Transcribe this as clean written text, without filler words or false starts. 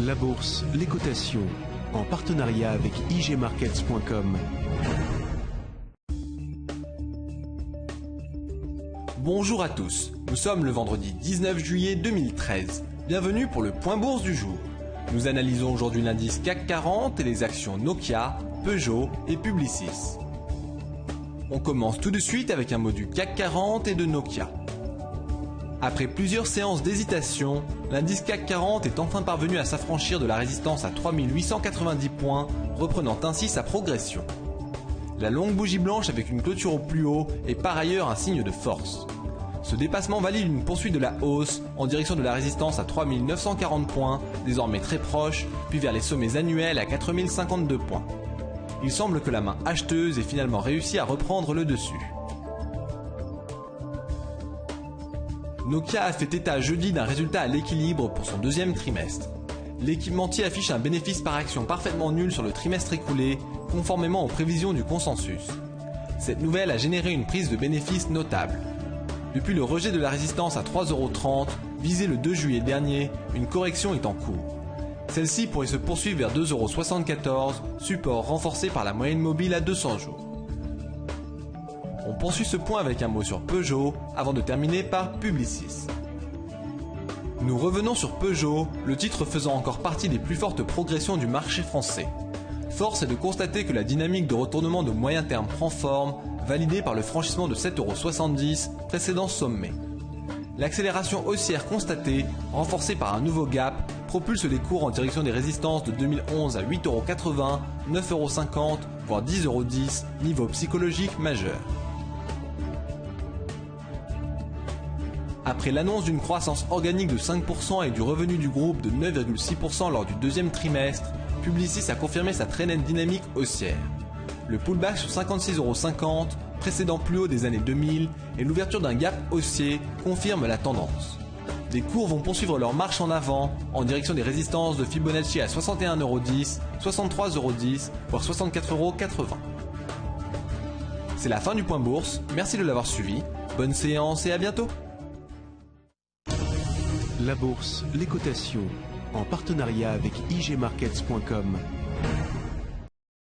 La bourse, les cotations, en partenariat avec igmarkets.com. Bonjour à tous, nous sommes le vendredi 19 juillet 2013. Bienvenue pour le point bourse du jour. Nous analysons aujourd'hui l'indice CAC 40 et les actions Nokia, Peugeot et Publicis. On commence tout de suite avec un mot du CAC 40 et de Nokia. Après plusieurs séances d'hésitation, l'indice CAC 40 est enfin parvenu à s'affranchir de la résistance à 3890 points, reprenant ainsi sa progression. La longue bougie blanche avec une clôture au plus haut est par ailleurs un signe de force. Ce dépassement valide une poursuite de la hausse en direction de la résistance à 3940 points, désormais très proche, puis vers les sommets annuels à 4052 points. Il semble que la main acheteuse ait finalement réussi à reprendre le dessus. Nokia a fait état jeudi d'un résultat à l'équilibre pour son deuxième trimestre. L'équipementier affiche un bénéfice par action parfaitement nul sur le trimestre écoulé, conformément aux prévisions du consensus. Cette nouvelle a généré une prise de bénéfice notable. Depuis le rejet de la résistance à 3,30 €, visé le 2 juillet dernier, une correction est en cours. Celle-ci pourrait se poursuivre vers 2,74 €, support renforcé par la moyenne mobile à 200 jours. On poursuit ce point avec un mot sur Peugeot, avant de terminer par Publicis. Nous revenons sur Peugeot, le titre faisant encore partie des plus fortes progressions du marché français. Force est de constater que la dynamique de retournement de moyen terme prend forme, validée par le franchissement de 7,70 €, précédent sommet. L'accélération haussière constatée, renforcée par un nouveau gap, propulse les cours en direction des résistances de 2011 à 8,80 €, 9,50 €, voire 10,10 €, niveau psychologique majeur. Après l'annonce d'une croissance organique de 5% et du revenu du groupe de 9,6% lors du deuxième trimestre, Publicis a confirmé sa très nette dynamique haussière. Le pullback sur 56,50 €, précédent plus haut des années 2000, et l'ouverture d'un gap haussier confirment la tendance. Les cours vont poursuivre leur marche en avant en direction des résistances de Fibonacci à 61,10 €, 63,10 €, voire 64,80 €. C'est la fin du point bourse, merci de l'avoir suivi, bonne séance et à bientôt. La bourse, les cotations, en partenariat avec igmarkets.com.